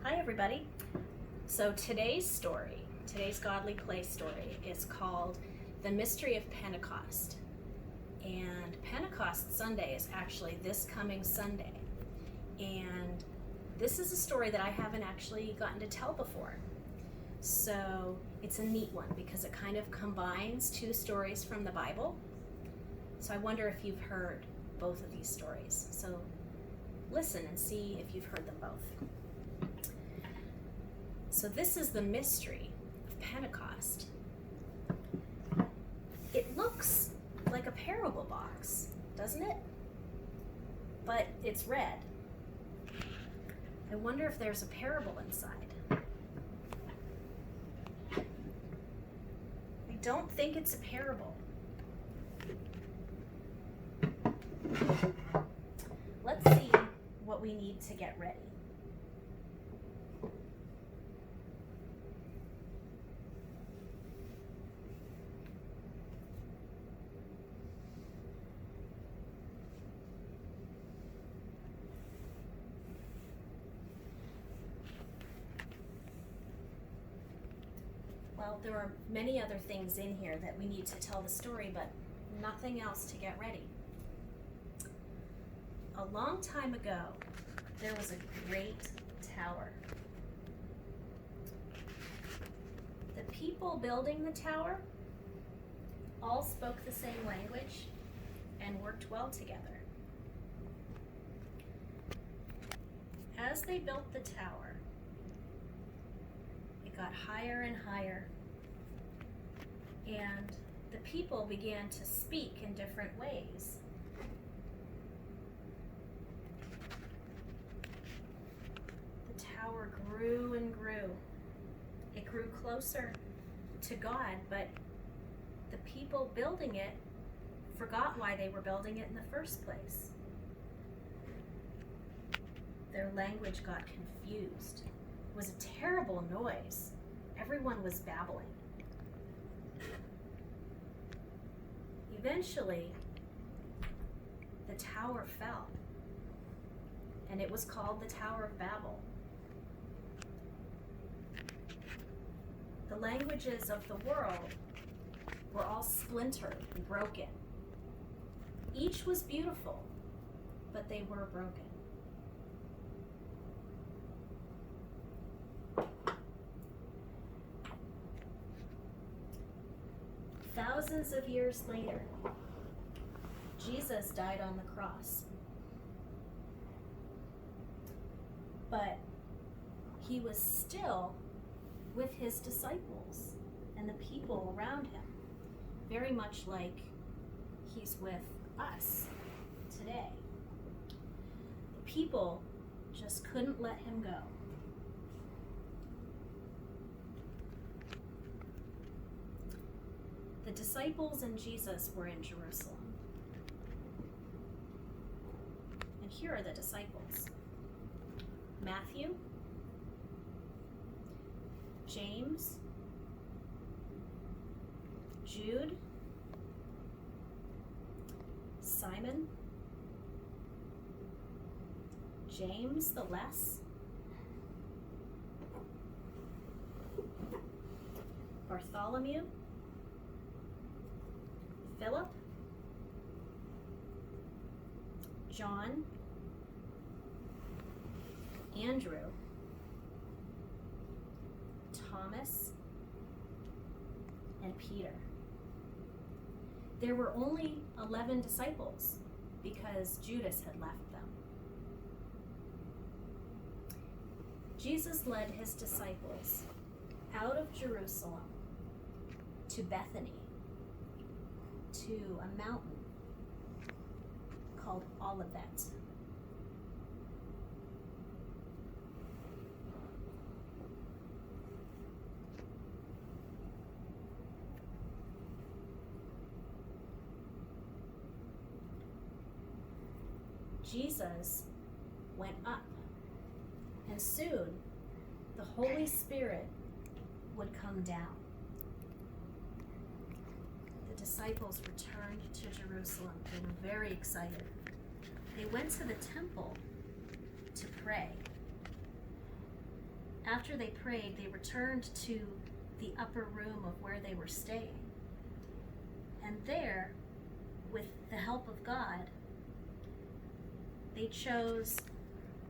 Hi everybody. So today's Godly Play story is called The Mystery of Pentecost. And Pentecost Sunday is actually this coming Sunday. And this is a story that I haven't actually gotten to tell before. So it's a neat one because it kind of combines two stories from the Bible. So I wonder if you've heard both of these stories. So listen and see if you've heard them both. So this is the mystery of Pentecost. It looks like a parable box, doesn't it? But it's red. I wonder if there's a parable inside. I don't think it's a parable. Let's see what we need to get ready. Well, there are many other things in here that we need to tell the story, but nothing else to get ready. A long time ago, there was a great tower. The people building the tower all spoke the same language and worked well together. As they built the tower, it got higher and higher, and the people began to speak in different ways. The tower grew and grew. It grew closer to God, but the people building it forgot why they were building it in the first place. Their language got confused. It was a terrible noise. Everyone was babbling. Eventually, the tower fell, and it was called the Tower of Babel. The languages of the world were all splintered and broken. Each was beautiful, but they were broken. Thousands of years later, Jesus died on the cross. But he was still with his disciples and the people around him, very much like he's with us today. The people just couldn't let him go. The disciples and Jesus were in Jerusalem. And here are the disciples: Matthew, James, Jude, Simon, James the Less, Bartholomew, Philip, John, Andrew, Thomas, and Peter. There were only 11 disciples because Judas had left them. Jesus led his disciples out of Jerusalem to Bethany, to a mountain called Olivet. Jesus went up, and soon the Holy Spirit would come down. The disciples returned to Jerusalem. They were very excited. They went to the temple to pray. after they prayed, they returned to the upper room of where they were staying. And there, with the help of God, they chose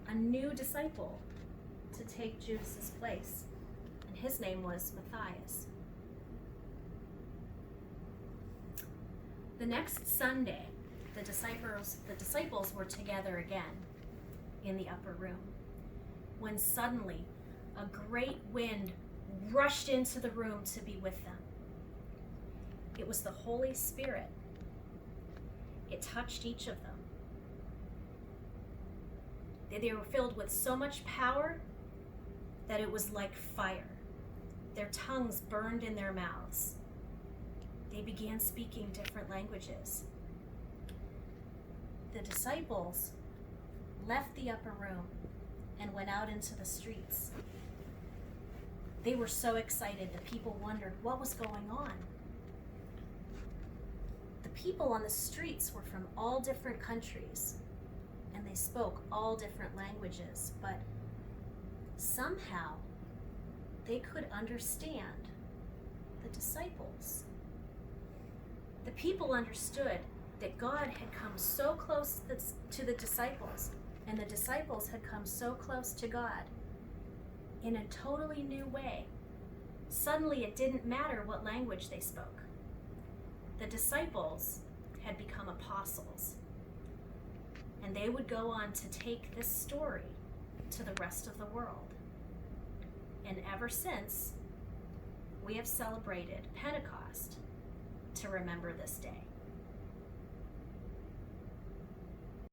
a new disciple to take Judas's place. And his name was Matthias. The next Sunday, the disciples were together again in the upper room, when suddenly a great wind rushed into the room to be with them. It was the Holy Spirit. It touched each of them. They were filled with so much power that it was like fire. Their tongues burned in their mouths. They began speaking different languages. The disciples left the upper room and went out into the streets. They were so excited that people wondered what was going on. The people on the streets were from all different countries, and they spoke all different languages, but somehow they could understand the disciples. The people understood that God had come so close to the disciples, and the disciples had come so close to God in a totally new way. Suddenly it didn't matter what language they spoke. The disciples had become apostles, and they would go on to take this story to the rest of the world. And ever since, we have celebrated Pentecost to remember this day.